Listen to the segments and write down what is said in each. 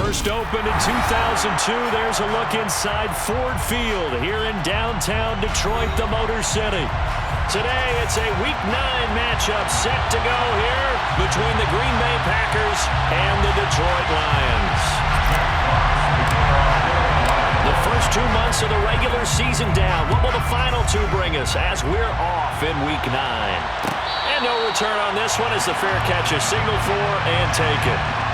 First opened in 2002, there's a look inside Ford Field here in downtown Detroit, the Motor City. Today, it's a Week 9 matchup set to go here between the Green Bay Packers and the Detroit Lions. The first 2 months of the regular season down. What will the final two bring us as we're off in Week 9? And no return on this one as the fair catch is signaled for and taken.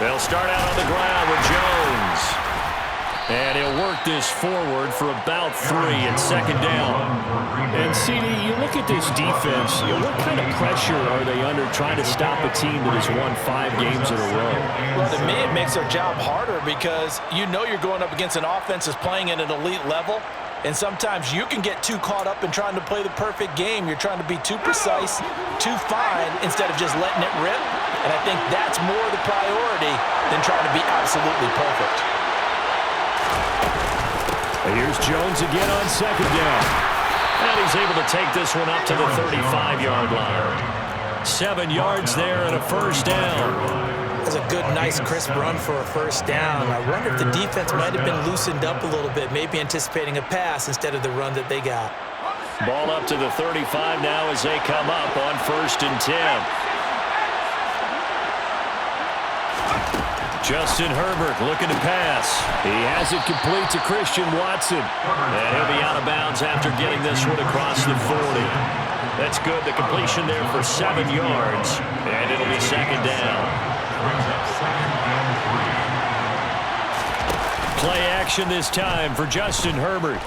They'll start out on the ground with Jones. And he'll work this forward for about 3 and second down. And, CD, you look at this defense, what kind of pressure are they under trying to stop a team that has won 5 games in a row? Well, to me, it makes their job harder because you know you're going up against an offense that's playing at an elite level. And sometimes you can get too caught up in trying to play the perfect game. You're trying to be too precise, too fine, instead of just letting it rip. And I think that's more the priority than trying to be absolutely perfect. And here's Jones again on second down. And he's able to take this one up to the 35-yard line. 7 yards there and a first down. That's a good, nice, crisp run for a first down. I wonder if the defense might have been loosened up a little bit, maybe anticipating a pass instead of the run that they got. Ball up to the 35 now as they come up on 1st and 10. Justin Herbert looking to pass. He has it complete to Christian Watson. And he'll be out of bounds after getting this one across the 40. That's good. The completion there for 7 yards. And it'll be second down. Play action this time for Justin Herbert.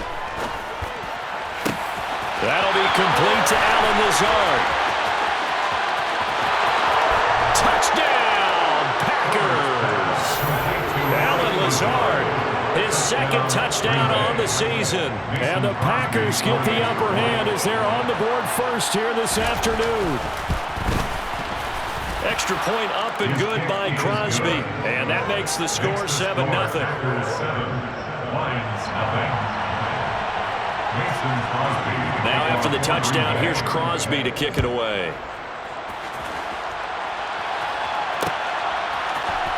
That'll be complete to Allen Lazard. Touchdown, Packers! Allen Lazard, his second touchdown on the season. And the Packers get the upper hand as they're on the board first here this afternoon. Extra point up and good by Crosby. And that makes the score 7-0. Now after the touchdown, here's Crosby to kick it away.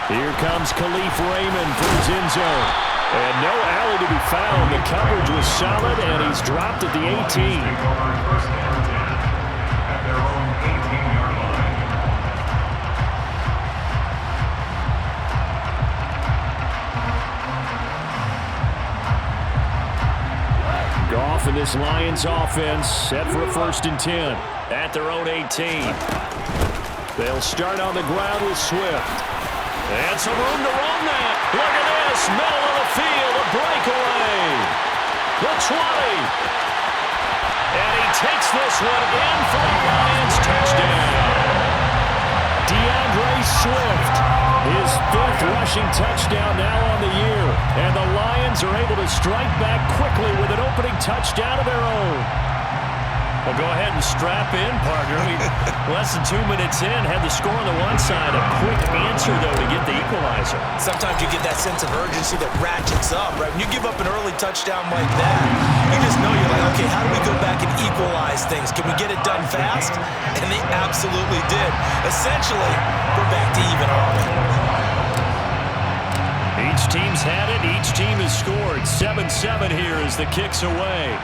Here comes Khalif Raymond for his end zone. And no alley to be found. The coverage was solid, and he's dropped at the 18. Goff and this Lions offense set for a 1st and 10 at their own 18. They'll start on the ground with Swift. And some room to run that. Look at this. Middle of the field. A breakaway. The 20. And he takes this one in for the Lions touchdown. DeAndre Swift. His 5th rushing touchdown now on the year. And the Lions are able to strike back quickly with an opening touchdown of their own. Well, go ahead and strap in, partner. Less than 2 minutes in, had the score on the one side. A quick answer, though, to get the equalizer. Sometimes you get that sense of urgency that ratchets up, right? When you give up an early touchdown like that, you just know you're like, okay, how do we go back and equalize things? Can we get it done fast? And they absolutely did. Essentially, we're back to even on it. Each team's had it. Each team has scored. 7-7 here as the kick's away.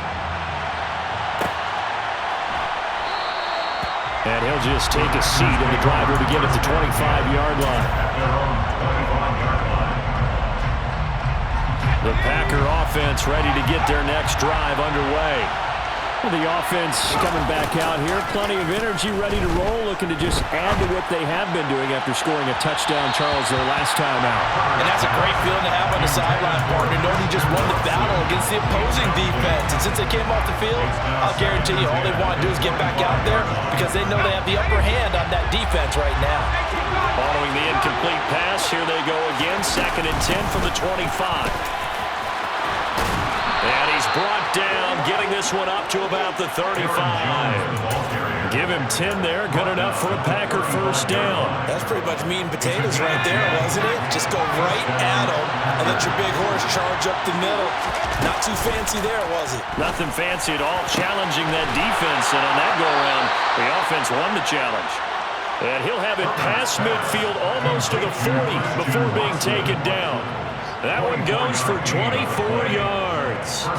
And he'll just take a seat, and the driver to get at the 25-yard line. The Packer offense ready to get their next drive underway. Well, the offense coming back out here, plenty of energy, ready to roll, looking to just add to what they have been doing after scoring a touchdown, Charles, their last time out. And that's a great feeling to have on the sideline, partner, knowing you just won the battle against the opposing defense. And since they came off the field, I'll guarantee you all they want to do is get back out there because they know they have the upper hand on that defense right now. Following the incomplete pass, here they go again, 2nd and 10 from the 25. And he's brought down, getting this one up to about the 35. Give him 10 there. Good enough for a Packer first down. That's pretty much meat and potatoes right there, wasn't it? Just go right at him and let your big horse charge up the middle. Not too fancy there, was it? Nothing fancy at all. Challenging that defense, and on that go-around, the offense won the challenge. And he'll have it past midfield almost to the 40 before being taken down. That one goes for 24 yards.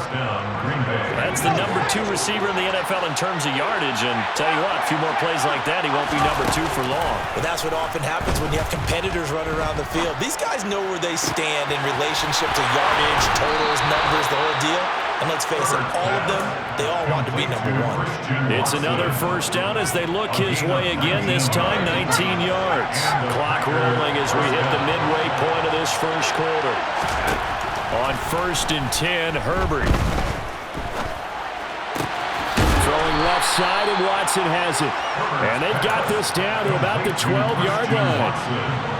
That's the number 2 receiver in the NFL in terms of yardage. And tell you what, a few more plays like that, he won't be number 2 for long. But that's what often happens when you have competitors running around the field. These guys know where they stand in relationship to yardage, totals, numbers, the whole deal. And let's face it, all of them, they all want to be number 1. It's another first down as they look his way again, this time 19 yards. Clock rolling as we hit the midway point of this first quarter. On 1st and 10, Herbert. Throwing left side, and Watson has it. And they've got this down to about the 12-yard line.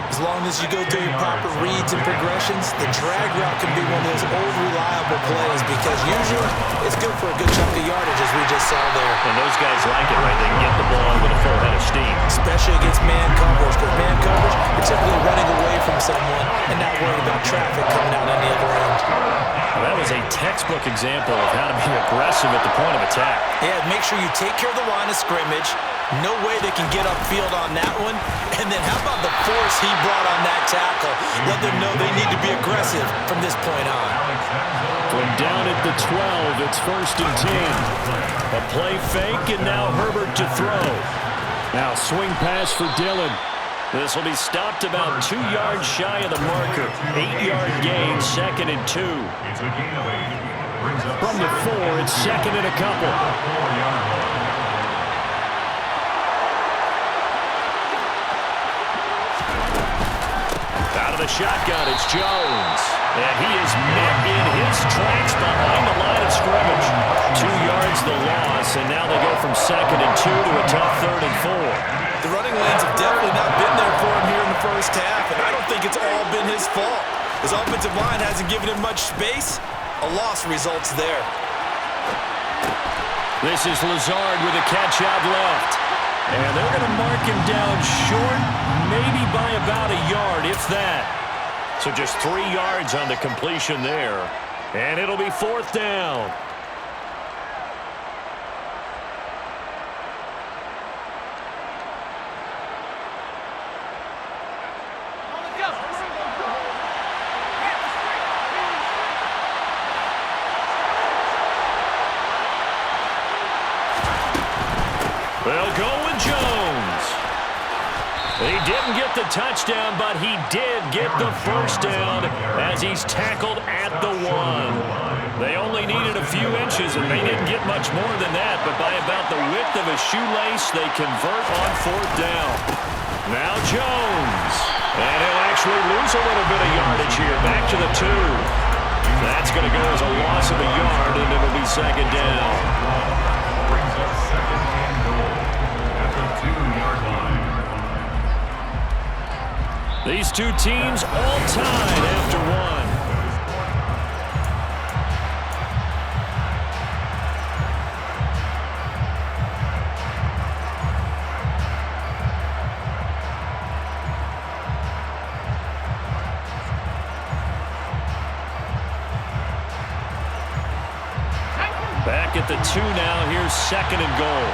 As long as you go through your proper reads and progressions, the drag route can be one of those old reliable plays because usually it's good for a good chunk of yardage, as we just saw there. And those guys like it, right? They can get the ball with a full head of steam. Especially against man coverage, because man coverage, you're typically running away from someone and not worried about traffic coming out on the other end. Well, that was a textbook example of how to be aggressive at the point of attack. Yeah, make sure you take care of the line of scrimmage. No way they can get upfield on that one. And then how about the force he brought on that tackle? Let them know they need to be aggressive from this point on. From down at the 12, it's 1st and 10. A play fake, and now Herbert to throw. Now swing pass for Dillon. This will be stopped about 2 yards shy of the marker. 8-yard gain, 2nd and 2. From the 4, it's 2nd and a couple. Out of the shotgun, it's Jones. And he is met in his tracks behind the line of scrimmage. 2 yards the loss, and now they go from 2nd and 2 to a tough 3rd and 4. The running lanes have definitely not been there for him here in the first half, and I don't think it's all been his fault. His offensive line hasn't given him much space. A loss results there. This is Lazard with a catch out left. And they're going to mark him down short, maybe by about a yard, if that. So just 3 yards on the completion there. And it'll be 4th down. They'll go with Jones. He didn't get the touchdown, but he did get the first down as he's tackled at the 1. They only needed a few inches, and they didn't get much more than that, but by about the width of a shoelace, they convert on 4th down. Now Jones. And he'll actually lose a little bit of yardage here. Back to the 2. That's going to go as a loss of a yard, and it'll be 2nd down. These two teams all tied after 1. Back at the 2 now. Here's 2nd and goal.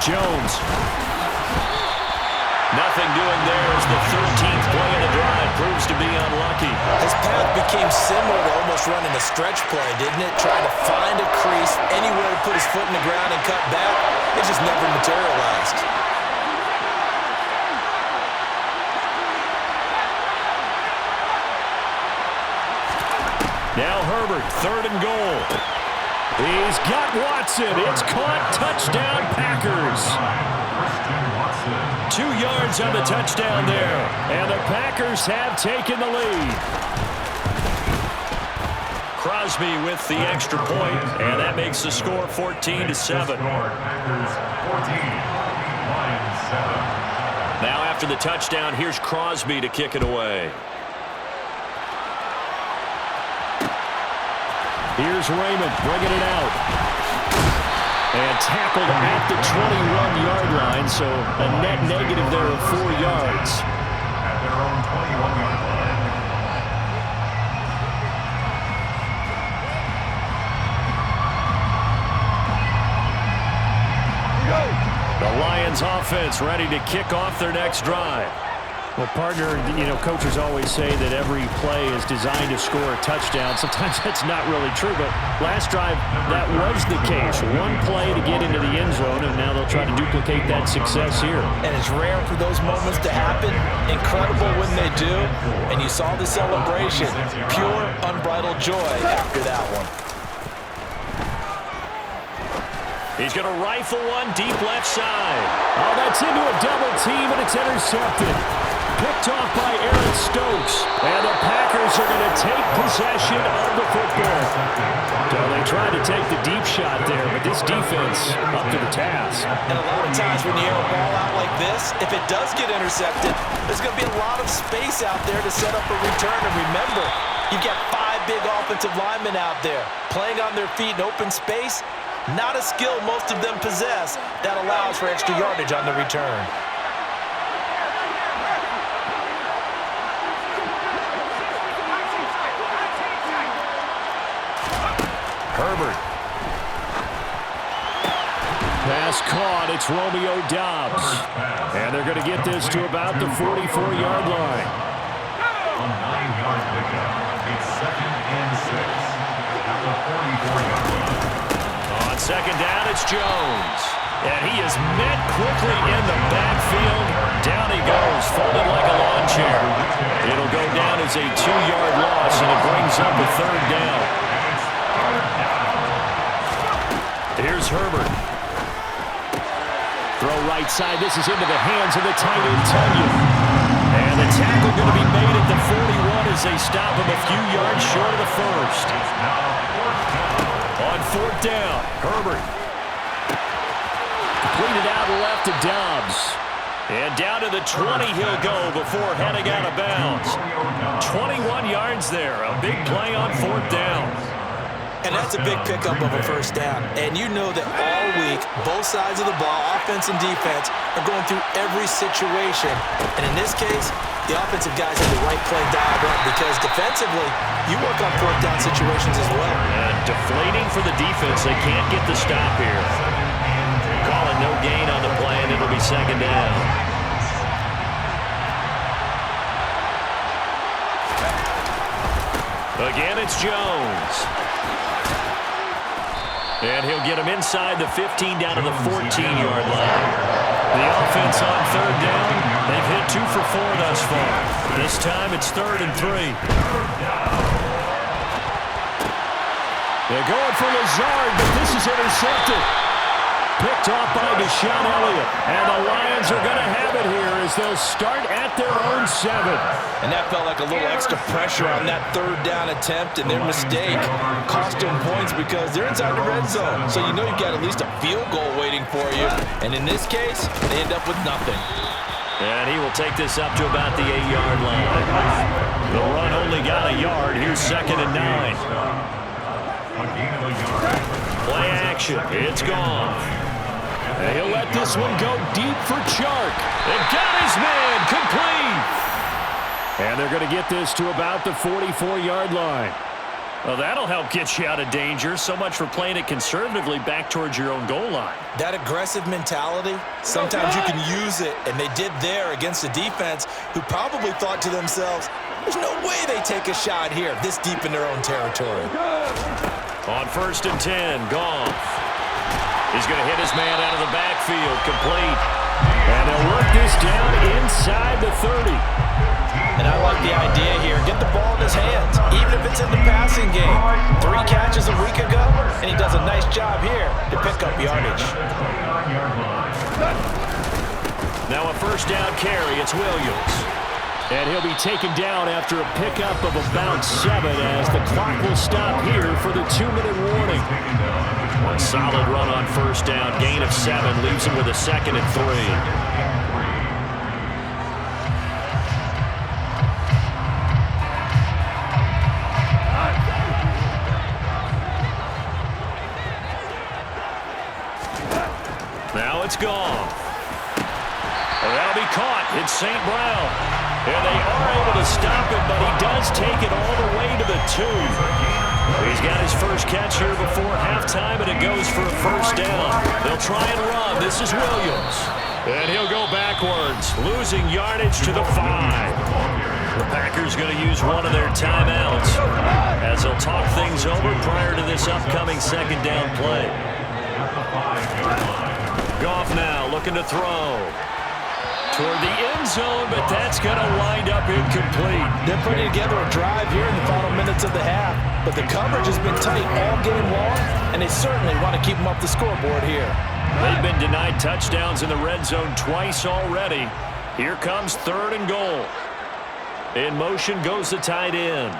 Jones. Nothing doing there as the 13th play of the drive proves to be unlucky. His path became similar to almost running a stretch play, didn't it? Trying to find a crease, anywhere to put his foot in the ground and cut back. It just never materialized. Now Herbert, 3rd and goal. He's got Watson. It's caught. Touchdown, Packers. 2 yards on the touchdown there. And the Packers have taken the lead. Crosby with the extra point, and that makes the score 14-7. Now after the touchdown, here's Crosby to kick it away. Here's Raymond bringing it out. And tackled at the 21-yard line, so a net negative there of 4 yards. At their own 21-yard line. The Lions offense ready to kick off their next drive. Well, partner, coaches always say that every play is designed to score a touchdown. Sometimes that's not really true, but last drive, that was the case. One play to get into the end zone, and now they'll try to duplicate that success here. And it's rare for those moments to happen. Incredible when they do. And you saw the celebration. Pure, unbridled joy after that one. He's going to rifle one deep left side. Oh, that's into a double team, and it's intercepted. Picked off by Aaron Stokes. And the Packers are going to take possession of the football. So they tried to take the deep shot there, but this defense up to the task. And a lot of times when you air a ball out like this, if it does get intercepted, there's going to be a lot of space out there to set up a return. And remember, you've got 5 big offensive linemen out there playing on their feet in open space. Not a skill most of them possess that allows for extra yardage on the return. Herbert. Pass caught. It's Romeo Doubs. And they're going to get this to about the 44-yard line. On 9-yard pickup, it's 2nd and 6 at the 44-yard line. On second down, it's Jones. And he is met quickly in the backfield. Down he goes, folded like a lawn chair. It'll go down as a 2-yard loss, and it brings up a 3rd down. Here's Herbert. Throw right side. This is into the hands of the tight end, Tunyon. And the tackle going to be made at the 41 as they stop him a few yards short of the first. On 4th down, Herbert. Completed out left to Doubs. And down to the 20 he'll go before heading out of bounds. 21 yards there. A big play on 4th down. And that's a big pickup of a 1st down. And you know that all week, both sides of the ball, offense and defense, are going through every situation. And in this case, the offensive guys have the right play dialed up because defensively, you work on 4th down situations as well. And deflating for the defense. They can't get the stop here. Calling no gain on the play, and it'll be 2nd down. Again, it's Jones. And he'll get him inside the 15 down to the 14-yard line. The offense on 3rd down. They've hit 2 for 4 thus far. This time it's 3rd and 3. They're going for Lazard, but this is intercepted. Picked off by Deshaun Elliott. And the Lions are going to have it here as they'll start at their own 7. And that felt like a little extra pressure on that 3rd down attempt, and their mistake cost them points because they're inside the red zone. So you know you've got at least a field goal waiting for you. And in this case, they end up with nothing. And he will take this up to about the 8-yard line. The run only got a yard. Here's 2nd and 9. Play action. It's gone. And he'll let this one go deep for Chark. And got his man complete. And they're going to get this to about the 44-yard line. Well, that'll help get you out of danger. So much for playing it conservatively back towards your own goal line. That aggressive mentality, sometimes you can use it, and they did there against a defense who probably thought to themselves, there's no way they take a shot here this deep in their own territory. On 1st and 10, Goff. He's going to hit his man out of the backfield, complete. And they'll work this down inside the 30. And I like the idea here. Get the ball in his hands, even if it's in the passing game. 3 catches a week ago, and he does a nice job here to pick up yardage. Now a 1st down carry. It's Williams. And he'll be taken down after a pickup of about 7 as the clock will stop here for the 2-minute warning. A solid run on 1st down. Gain of 7 leaves him with a 2nd and 3. it's Goff. That'll be caught. It's St. Brown. And they are able to stop it, but he does take it all the way to the 2. He's got his first catch here before halftime, and it goes for a first down. They'll try and run. This is Williams. And he'll go backwards, losing yardage to the 5. The Packers going to use one of their timeouts as they'll talk things over prior to this upcoming second down play. Goff now looking to throw toward the end zone, but that's going to wind up incomplete. They're putting together a drive here in the final minutes of the half, but the coverage has been tight all game long, and they certainly want to keep them up the scoreboard here. They've been denied touchdowns in the red zone twice already. Here comes 3rd and goal. In motion goes the tight end.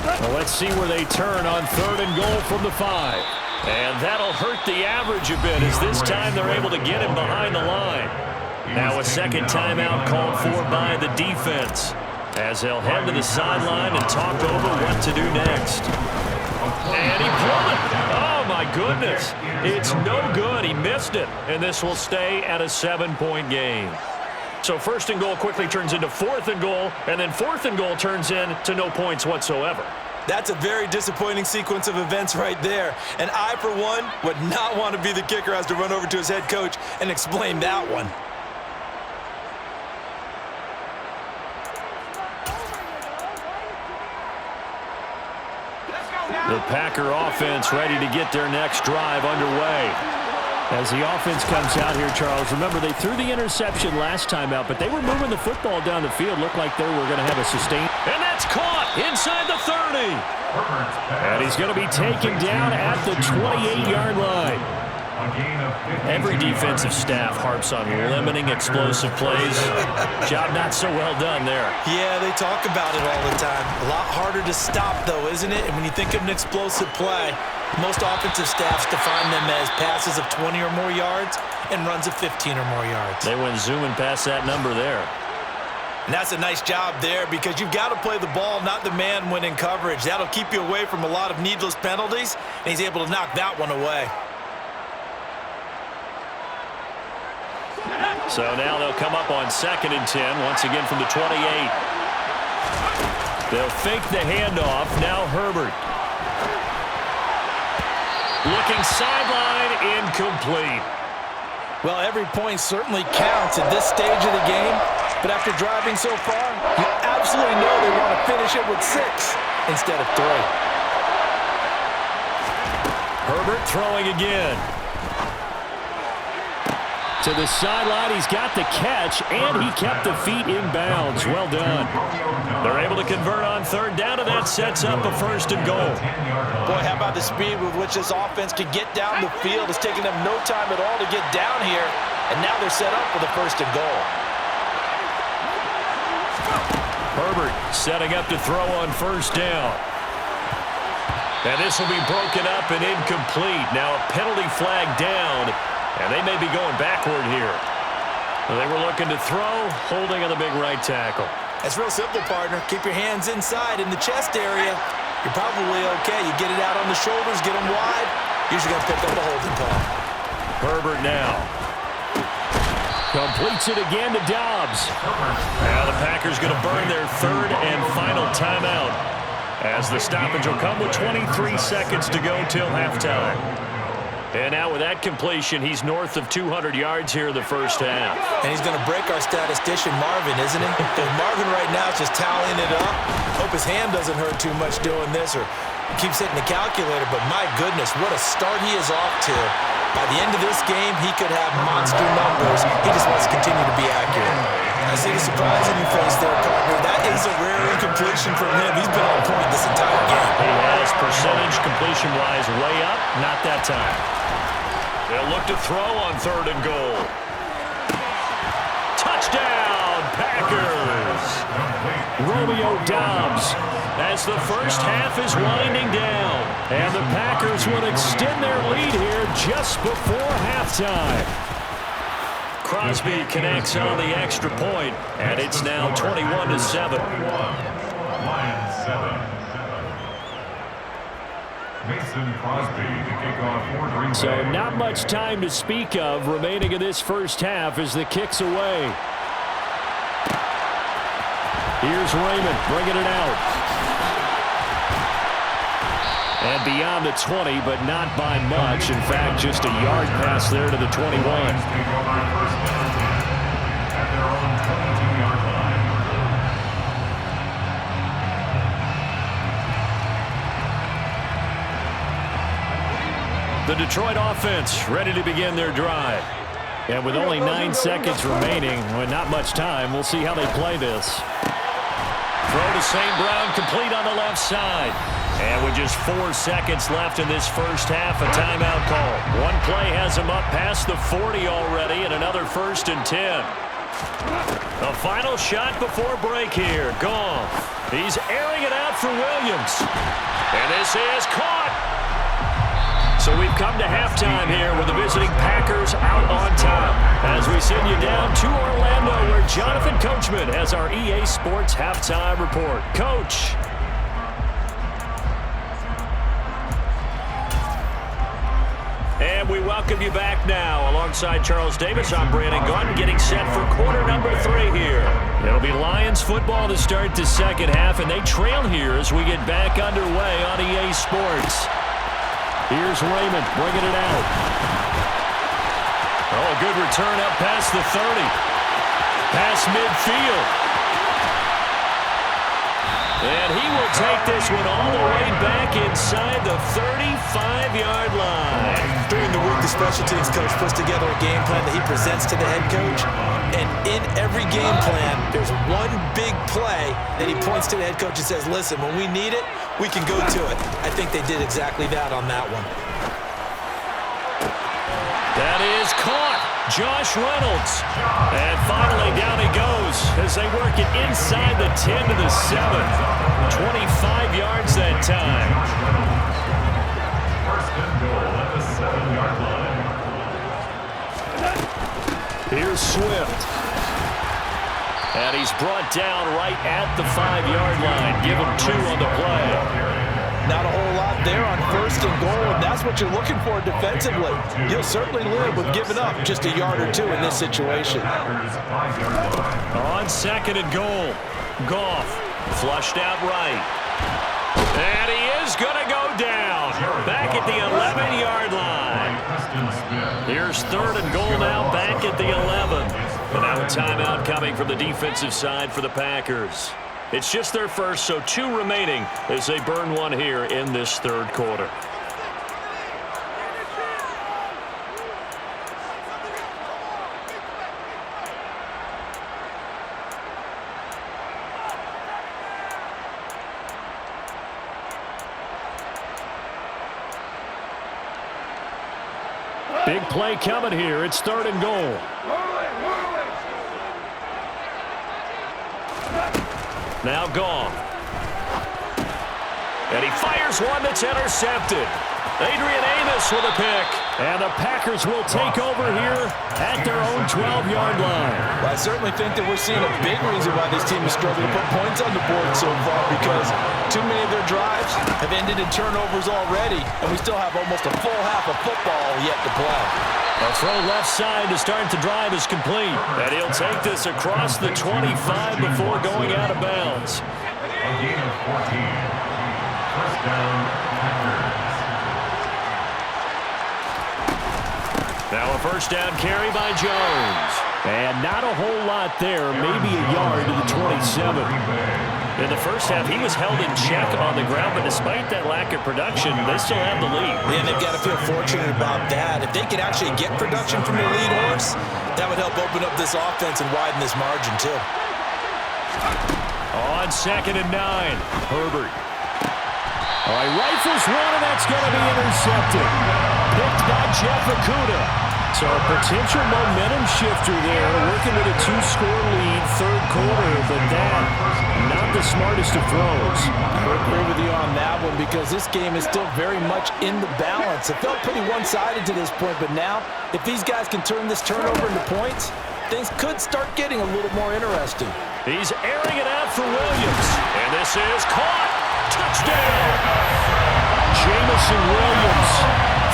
Well, let's see where they turn on 3rd and goal from the 5. And that'll hurt the average a bit as this time they're able to get him behind the line. Now a second timeout called for by the defense as they'll head to the sideline and talk over what to do next. And he pulled it. Oh, my goodness. It's no good. He missed it. And this will stay at a 7-point game. So 1st and goal quickly turns into 4th and goal, and then 4th and goal turns into no points whatsoever. That's a very disappointing sequence of events right there. And I, for one, would not want to be the kicker who has to run over to his head coach and explain that one. The Packer offense ready to get their next drive underway. As the offense comes out here, Charles, remember they threw the interception last time out, but they were moving the football down the field. Looked like they were going to have a sustained. And that's caught inside the 30. And he's going to be taken down at the 28-yard line. Every defensive staff harps on limiting explosive plays. Job not so well done there. Yeah, they talk about it all the time. A lot harder to stop, though, isn't it? And when you think of an explosive play, most offensive staffs define them as passes of 20 or more yards and runs of 15 or more yards. They went zooming past that number there. And that's a nice job there because you've got to play the ball, not the man when in coverage. That'll keep you away from a lot of needless penalties, and he's able to knock that one away. So now they'll come up on 2nd and 10, once again from the 28. They'll fake the handoff. Now Herbert. Looking sideline, incomplete. Well, every point certainly counts at this stage of the game, but after driving so far, you absolutely know they want to finish it with 6 instead of 3. Herbert throwing again. To the sideline, he's got the catch, and he kept the feet in bounds. Well done. They're able to convert on 3rd down, and that sets up a 1st and goal. Boy, how about the speed with which this offense can get down the field? It's taken them no time at all to get down here, and now they're set up for the 1st and goal. Herbert setting up to throw on 1st down. And this will be broken up and incomplete. Now a penalty flag down. And they may be going backward here. They were looking to throw, holding on the big right tackle. It's real simple, partner. Keep your hands inside in the chest area. You're probably okay. You get it out on the shoulders, get them wide. Usually going to pick up a holding call. Herbert now. Completes it again to Dobbs. Now the Packers going to burn their 3rd and final timeout as the stoppage will come with 23 seconds to go till halftime. And now with that completion, he's north of 200 yards here in the first half. And he's going to break our statistician, Marvin, isn't he? Because Marvin right now is just tallying it up. Hope his hand doesn't hurt too much doing this or keeps hitting the calculator. But my goodness, what a start he is off to. By the end of this game, he could have monster numbers. He just wants to continue to be accurate. I see the surprise in your face there, partner. That is a rare incompletion from him. He's been on point this entire game. He has percentage completion-wise way up, not that time. They'll look to throw on 3rd and goal. Touchdown, Packers! Romeo Dobbs. As the first half is winding down. And the Packers will extend their lead here just before halftime. Crosby connects on the extra point, and it's now 21-7. So not much time to speak of remaining in this first half as the kick's away. Here's Raymond bringing it out. And beyond the 20, but not by much. In fact, just a yard pass there to the 21. The Detroit offense ready to begin their drive. And with only 9 seconds remaining, with not much time, we'll see how they play this. Throw to St. Brown, complete on the left side. And with just 4 seconds left in this first half, a timeout call. One play has him up past the 40 already, and another 1st and 10. The final shot before break here. Goff. He's airing it out for Williams. And this is caught. So we've come to halftime here with the visiting Packers out on top. As we send you down to Orlando, where Jonathan Coachman has our EA Sports halftime report. Coach. And we welcome you back now. Alongside Charles Davis, I'm Brandon Gordon, getting set for quarter number 3 here. It'll be Lions football to start the second half, and they trail here as we get back underway on EA Sports. Here's Raymond bringing it out. Oh, a good return up past the 30. Past midfield. And he will take this one all the way back inside the 35-yard line. During the week, the special teams coach puts together a game plan that he presents to the head coach. And in every game plan, there's one big play that he points to the head coach and says, listen, when we need it, we can go to it. I think they did exactly that on that one. That is caught. Josh Reynolds. And finally down he goes as they work it inside the 10 to the 7. 25 yards that time. First and goal at the 7-yard line. Here's Swift. And he's brought down right at the 5-yard line. Give him 2 on the play. Not a whole lot there on first and goal, and that's what you're looking for defensively. You'll certainly live with giving up just a yard or 2 in this situation. On second and goal, Goff flushed out right. And he is going to go down. Back at the 11-yard line. Here's third and goal now, back at the 11. And now a timeout coming from the defensive side for the Packers. It's just their first, so 2 remaining as they burn one here in this third quarter. Big play coming here. It's third and goal. Now Goff. And he fires one that's intercepted. Adrian Amos with a pick. And the Packers will take over here at their own 12-yard line. Well, I certainly think that we're seeing a big reason why this team is struggling to put points on the board so far, because too many of their drives have ended in turnovers already, and we still have almost a full half of football yet to play. A throw left side to start the drive is complete. And he'll take this across the 25 before going out of bounds. A gain of 14. First down, Packers. Now a first down carry by Jones. And not a whole lot there, maybe a yard to the 27. In the first half, he was held in check on the ground, but despite that lack of production, they still have the lead. And they've got to feel fortunate about that. If they could actually get production from their lead horse, that would help open up this offense and widen this margin, too. On second and 9, Herbert. All right, rifles one, and that's going to be intercepted. Picked by Jeff Okudah. So a potential momentum shifter there, working with a 2-score lead, third quarter, but that, not the smartest of throws. I agree with you on that one, because this game is still very much in the balance. It felt pretty one-sided to this point, but now, if these guys can turn this turnover into points, things could start getting a little more interesting. He's airing it out for Williams, and this is caught. Touchdown! Jameson Jameson Williams.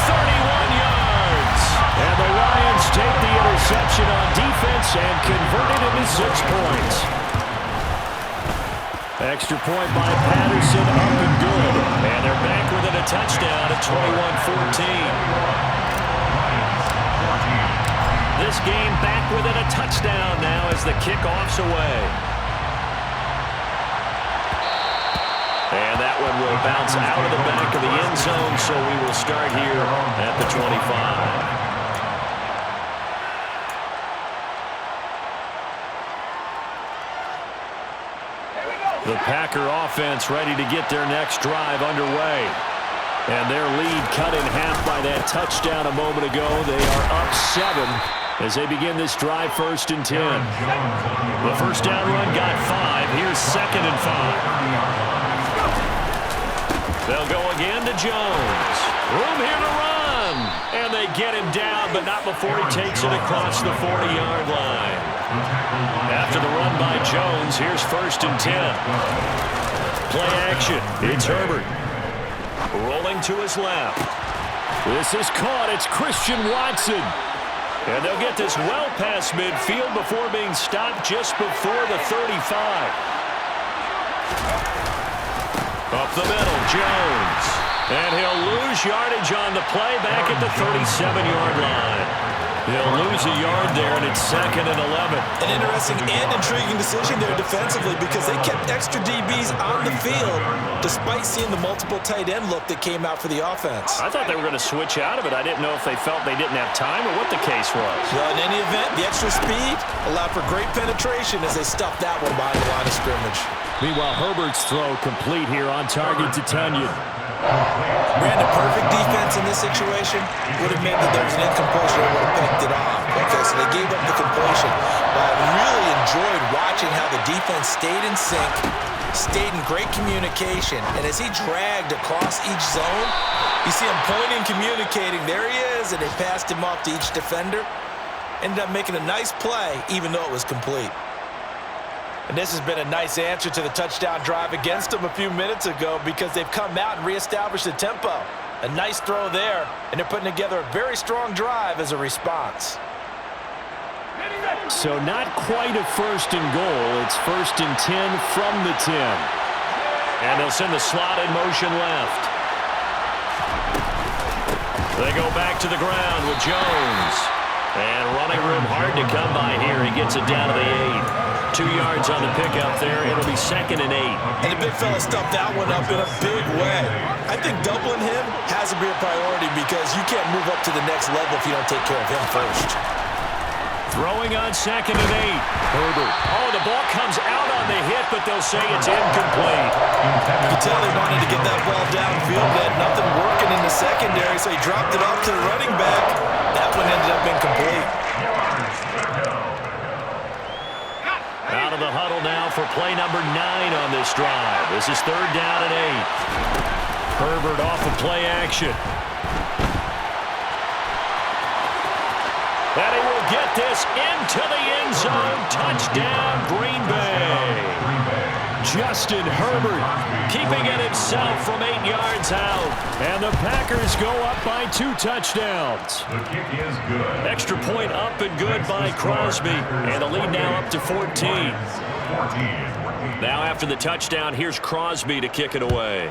31 yards. And the Lions take the interception on defense and convert it into 6 points. Extra point by Patterson, up and good. And they're back within a touchdown at 21-14. This game back within a touchdown now as the kickoff's away. And that one will bounce out of the back of the end zone, so we will start here at the 25. The Packer offense ready to get their next drive underway. And their lead cut in half by that touchdown a moment ago. They are up 7 as they begin this drive, 1st and 10. The first down run got 5. Here's 2nd and 5. They'll go again to Jones. Room here to run. And they get him down, but not before he takes it across the 40-yard line. After the run by Jones, here's 1st and 10. Play action. It's Herbert. Rolling to his left. This is caught. It's Christian Watson. And they'll get this well past midfield before being stopped just before the 35. Up the middle, Jones. And he'll lose yardage on the play back at the 37-yard line. He'll lose a yard there, and it's 2nd and 11. An interesting and intriguing decision there defensively because they kept extra DBs on the field despite seeing the multiple tight end look that came out for the offense. I thought they were going to switch out of it. I didn't know if they felt they didn't have time or what the case was. Well, in any event, the extra speed allowed for great penetration as they stuffed that one behind the line of scrimmage. Meanwhile, Herbert's throw complete here on target to Tunyon. Brandon, perfect defense in this situation would have meant that there was an incompletion or would have picked it off. Okay, so they gave up the completion. But I really enjoyed watching how the defense stayed in sync, stayed in great communication, and as he dragged across each zone, you see him pointing, communicating. There he is, and they passed him off to each defender. Ended up making a nice play, even though it was complete. And this has been a nice answer to the touchdown drive against them a few minutes ago because they've come out and reestablished the tempo. A nice throw there, and they're putting together a very strong drive as a response. So not quite a 1st and goal. It's 1st and 10 from the 10. And they'll send the slot in motion left. They go back to the ground with Jones. And running room hard to come by here. He gets it down to the 8. 2 yards on the pickup there. It'll be 2nd and 8. And the big fella stuffed that one up in a big way. I think doubling him has to be a priority because you can't move up to the next level if you don't take care of him first. Throwing on 2nd and 8. Herbert. Oh, the ball comes out on the hit, but they'll say it's incomplete. You can tell they wanted to get that ball downfield. They had nothing working in the secondary, so he dropped it off to the running back. That one ended up incomplete. Out of the huddle now for play number 9 on this drive. This is 3rd down and 8. Herbert off of play action. And he will get this into the end zone. Touchdown, Green Bay. Justin Herbert keeping it himself from 8 yards out. And the Packers go up by 2 touchdowns. The kick is good. Extra point up and good by Crosby. And the lead now up to 14. Now after the touchdown, here's Crosby to kick it away.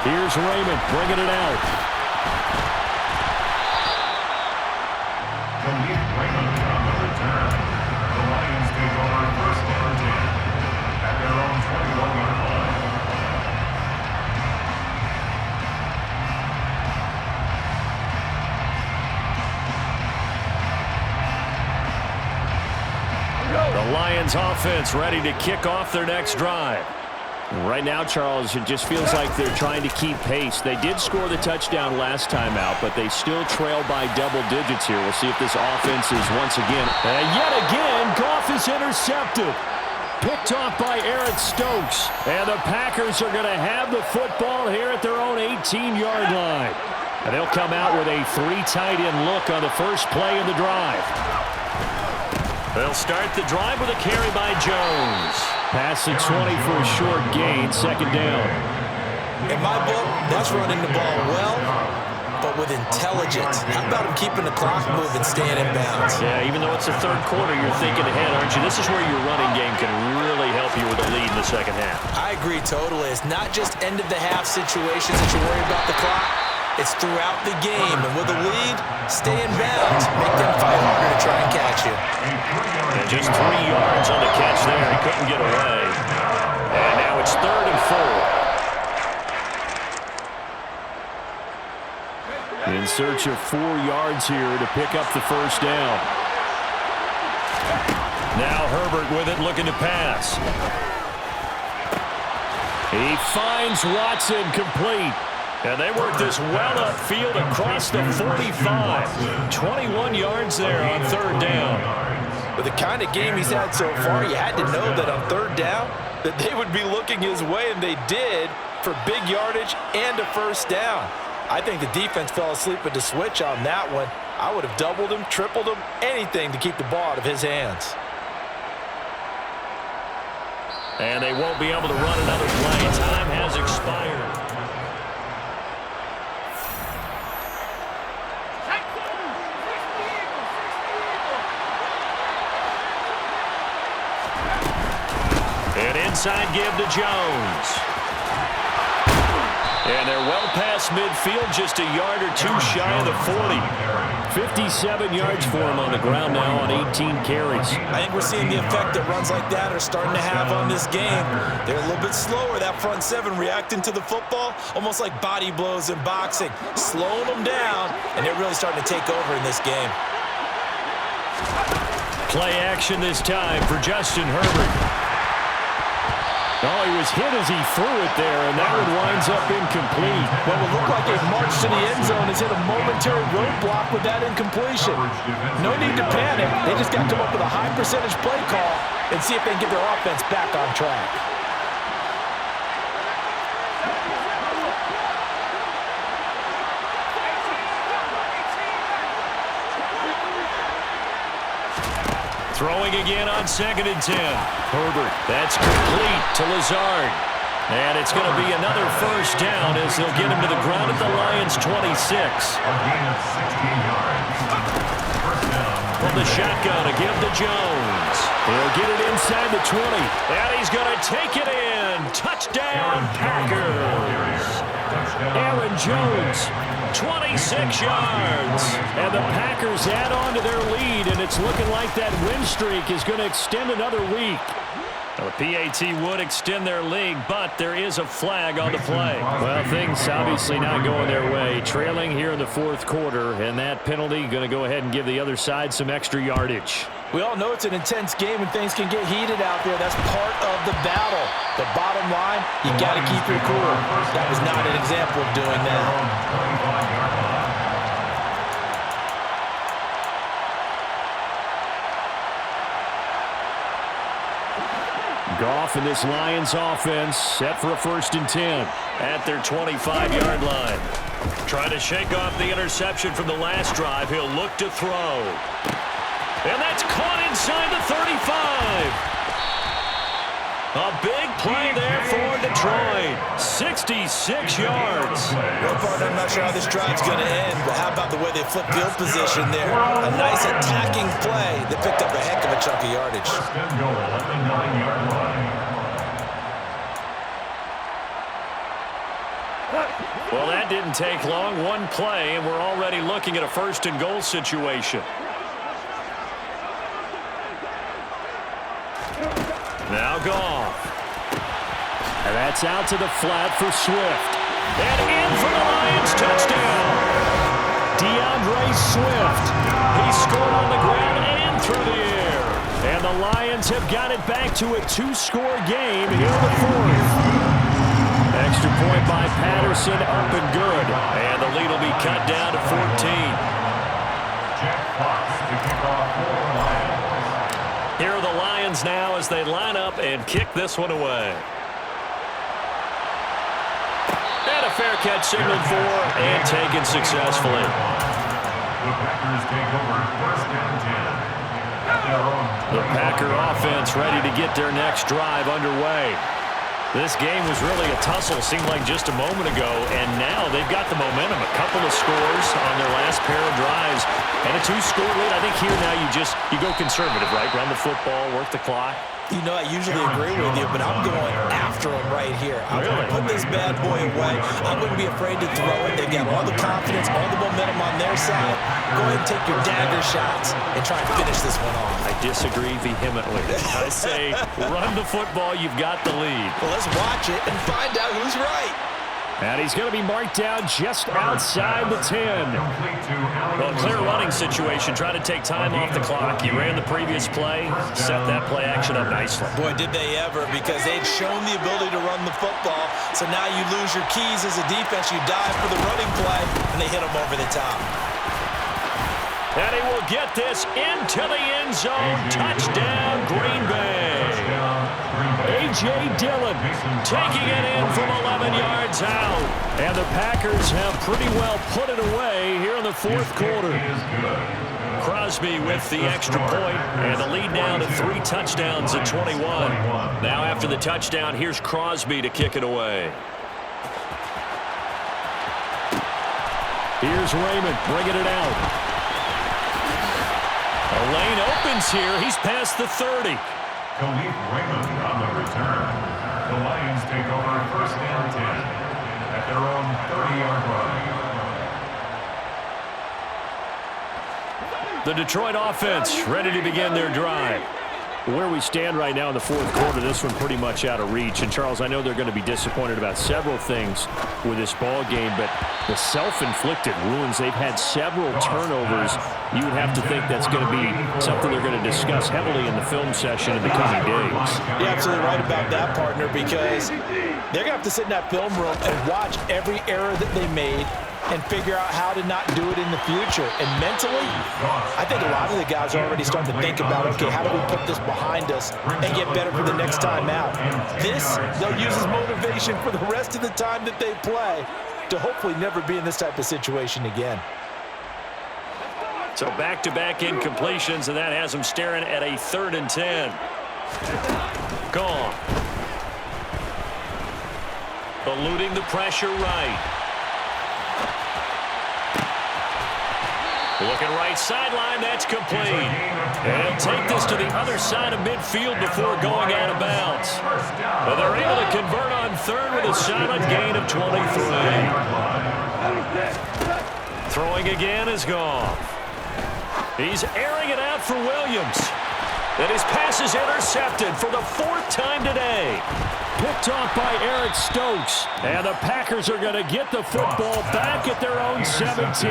Here's Raymond bringing it out. Raymond on the return. The Lions take over 1st and 10 at their own 21-yard line. The Lions offense ready to kick off their next drive. Right now, Charles, it just feels like they're trying to keep pace. They did score the touchdown last time out, but they still trail by double digits here. We'll see if this offense is once again. And yet again, Goff is intercepted. Picked off by Eric Stokes. And the Packers are going to have the football here at their own 18-yard line. And they'll come out with a 3 tight end look on the first play of the drive. They'll start the drive with a carry by Jones. Past the 20 for a short gain, second down. In my book, that's running the ball well, but with intelligence. How about him keeping the clock moving, staying in bounds? Yeah, even though it's the third quarter, you're thinking ahead, aren't you? This is where your running game can really help you with a lead in the second half. I agree totally. It's not just end-of-the-half situations that you worry about the clock. It's throughout the game. And with a lead, stay in bounds. Make them fight harder to try and catch you. And just 3 yards on the catch there. He couldn't get away. And now it's 3rd and 4. In search of 4 yards here to pick up the first down. Now Herbert with it, looking to pass. He finds Watson complete. And they work this well upfield across the 45. 21 yards there on 3rd down. With the kind of game he's had so far, you had to know that on 3rd down that they would be looking his way, and they did, for big yardage and a first down. I think the defense fell asleep at the switch on that one. I would have doubled him, tripled him, anything to keep the ball out of his hands. And they won't be able to run another play. Time has expired. An inside give to Jones. And they're well past midfield, just a yard or two shy of the 40. 57 yards for him on the ground now on 18 carries. I think we're seeing the effect that runs like that are starting to have on this game. They're a little bit slower, that front seven, reacting to the football, almost like body blows in boxing, slowing them down, and they're really starting to take over in this game. Play action this time for Justin Herbert. Oh, he was hit as he threw it there, and that one winds up incomplete. What would look like a march to the end zone has hit a momentary roadblock with that incompletion. No need to panic. They just got to come up with a high percentage play call and see if they can get their offense back on track. Throwing again on 2nd and 10. Herbert, that's complete to Lazard. And it's going to be another first down as they'll get him to the ground at the Lions' 26. From the shotgun, a give to Jones. He'll get it inside the 20. And he's going to take it in. Touchdown, Packers. Aaron Jones, 26 yards. and the Packers add on to their lead, and it's looking like that win streak is going to extend another week. Well, the PAT would extend their lead, but there is a flag on the play. Well, things obviously not going their way. Trailing here in the 4th quarter, and that penalty going to go ahead and give the other side some extra yardage. We all know it's an intense game and things can get heated out there. That's part of the battle. The bottom line, you got to keep your cool. That was not an example of doing that. Goff and this Lions offense set for a 1st and 10. At their 25-yard line. Trying to shake off the interception from the last drive. He'll look to throw. And that's caught inside the 35. A big play there for Detroit. 66 yards. Well, partner, I'm not sure how this drive's going to end, but how about the way they flipped field position there? A nice attacking play that picked up a heck of a chunk of yardage. Well, that didn't take long. One play, and we're already looking at a 1st and goal situation. Now Goff. And that's out to the flat for Swift. And in for the Lions, touchdown. DeAndre Swift. He scored on the ground and through the air. And the Lions have got it back to a 2-score game here in the 4th. Extra point by Patterson, up and good. And the lead will be cut down to 14. Here are the Lions now as they line up and kick this one away. And a fair catch signaled for and taken successfully. The Packers take over 1st and 10. The Packer offense ready to get their next drive underway. This game was really a tussle, seemed like just a moment ago, and now they've got the momentum. A couple of scores on their last pair of drives, and a 2-score lead. I think here now you go conservative, right? Run the football, work the clock. You know, I usually agree with you, but I'm going after him right here. I'm going to put this bad boy away. I wouldn't be afraid to throw it. They've got all the confidence, all the momentum on their side. Go ahead and take your dagger shots and try and finish this one off. I disagree vehemently. I say run the football. You've got the lead. Well, let's watch it and find out who's right. And he's going to be marked down just outside the 10. Well, clear running situation. Try to take time off the clock. You ran the previous play, set that play action up nicely. Boy, did they ever, because they'd shown the ability to run the football. So now you lose your keys as a defense. You dive for the running play, and they hit them over the top. And he will get this into the end zone. Touchdown, Green Bay. A.J. Dillon taking it in from 11 yards out. And the Packers have pretty well put it away here in the fourth quarter. Crosby with the extra point, and the lead now to 3 touchdowns at 21. Now after the touchdown, here's Crosby to kick it away. Here's Raymond bringing it out. A lane opens here. He's past the 30. Khalif Raymond on the return. The Lions take over first and 10 at their own 30-yard line. The Detroit offense ready to begin their drive. Where we stand right now in the fourth quarter, this one pretty much out of reach. And, Charles, I know they're going to be disappointed about several things with this ball game, but the self-inflicted wounds, they've had several turnovers. You would have to think that's going to be something they're going to discuss heavily in the film session in the coming days. You're absolutely right about that, partner, because they're going to have to sit in that film room and watch every error that they made and figure out how to not do it in the future. And mentally, I think a lot of the guys are already starting to think about, okay, how do we put this behind us and get better for the next time out? This, they'll use as motivation for the rest of the time that they play to hopefully never be in this type of situation again. So back-to-back incompletions, and that has them staring at a 3rd and 10. Gone. Eluding the pressure right. Looking right sideline, that's complete. And he'll take this to the other side of midfield before going out of bounds. But they're able to convert on 3rd with a solid gain of 23. Throwing again is gone. He's airing it out for Williams. And his pass is intercepted for the 4th time today. Picked off by Eric Stokes. And the Packers are going to get the football back at their own 17.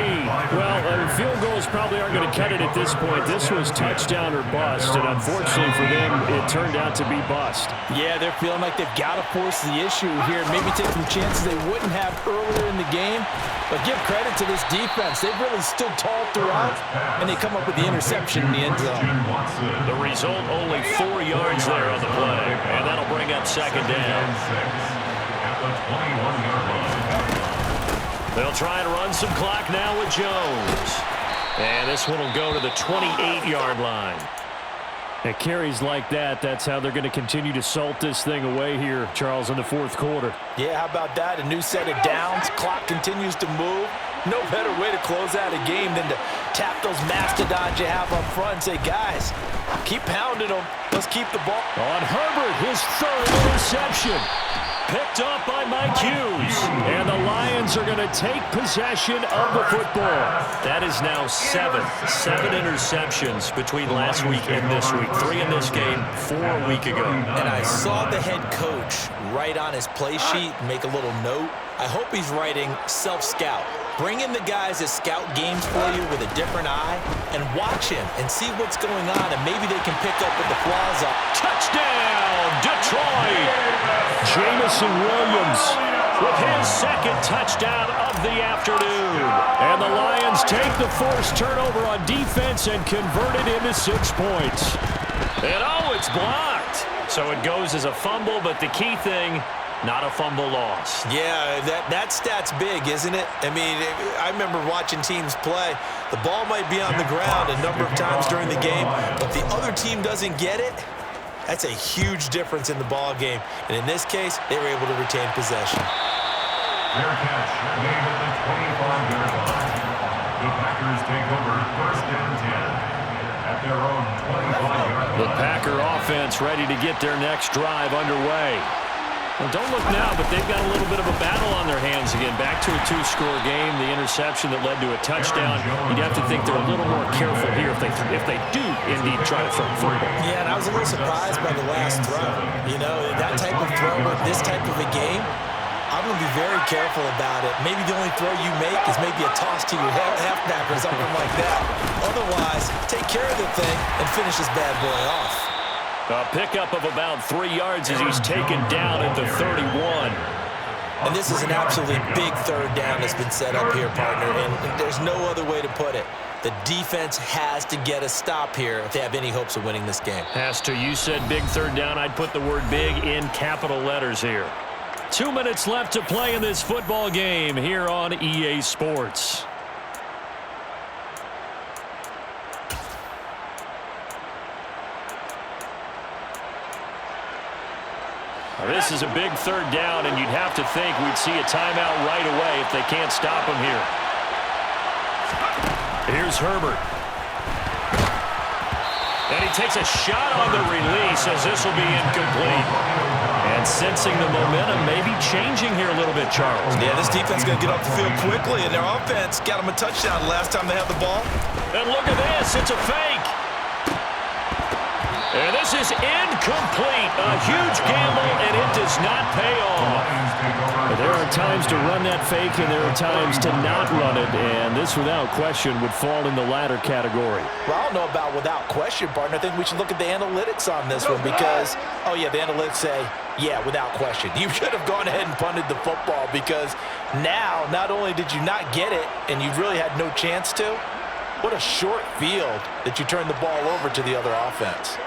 Well, field goals probably aren't going to cut it at this point. This was touchdown or bust, and unfortunately for them, it turned out to be bust. Yeah, they're feeling like they've got to force the issue here. Maybe take some chances they wouldn't have earlier in the game. But give credit to this defense. They've really stood tall throughout, and they come up with the interception in the end zone. The result, only 4 yards there on the play, and that'll bring up 2nd down. They'll try and run some clock now with Jones. And this one will go to the 28-yard line. At carries like that, that's how they're going to continue to salt this thing away here, Charles, in the fourth quarter. Yeah, how about that? A new set of downs. Clock continues to move. No better way to close out a game than to tap those mastodons you have up front and say, guys, keep pounding them. Let's keep the ball. On Herbert, his 3rd interception. Picked off by Mike Hughes. And the Lions are going to take possession of the football. That is now 7 interceptions between last week and this week. 3 in this game, 4 a week ago. And I saw the head coach write on his play sheet, make a little note. I hope he's writing self-scout. Bring in the guys that scout games for you with a different eye and watch him and see what's going on, and maybe they can pick up what the flaws are. Touchdown, Detroit! Jamison Williams with his 2nd touchdown of the afternoon. And the Lions take the forced turnover on defense and convert it into 6 points. And oh, it's blocked. So it goes as a fumble, but the key thing, Not a fumble loss. Yeah, that stat's big, isn't it? I mean, I remember watching teams play. The ball might be on the ground a number of times during the game, but the other team doesn't get it. That's a huge difference in the ball game. And in this case, they were able to retain possession. Fair catch made at the 25-yard line. The Packers take over 1st and 10 at their own 25-yard line. The Packer offense ready to get their next drive underway. Well, don't look now, but they've got a little bit of a battle on their hands again. Back to a 2-score game. The interception that led to a touchdown. You'd have to think they're a little more careful here if they do indeed try to throw the football. Yeah, and I was a little surprised by the last throw. You know, that type of throw with this type of a game, I'm going to be very careful about it. Maybe the only throw you make is maybe a toss to your halfback or something like that. Otherwise, take care of the thing and finish this bad boy off. A pickup of about 3 yards as he's taken down at the 31. And this is an absolutely big third down that's been set up here, partner, and there's no other way to put it. The defense has to get a stop here if they have any hopes of winning this game. Has to. You said big third down. I'd put the word big in capital letters here. 2 minutes left to play in this football game here on EA Sports. This is a big third down, and you'd have to think we'd see a timeout right away if they can't stop him here. Here's Herbert. And he takes a shot on the release as this will be incomplete. And sensing the momentum maybe changing here a little bit, Charles. Yeah, this defense is going to get off the field quickly, and their offense got them a touchdown the last time they had the ball. And look at this. It's a fake. And this is incomplete. A huge gamble, and it does not pay off. There are times to run that fake, and there are times to not run it, and this, without question, would fall in the latter category. Well, I don't know about without question, partner. I think we should look at the analytics on this one because, oh, yeah, the analytics say, yeah, without question. You should have gone ahead and punted the football because now not only did you not get it and you really had no chance to, what a short field that you turned the ball over to the other offense.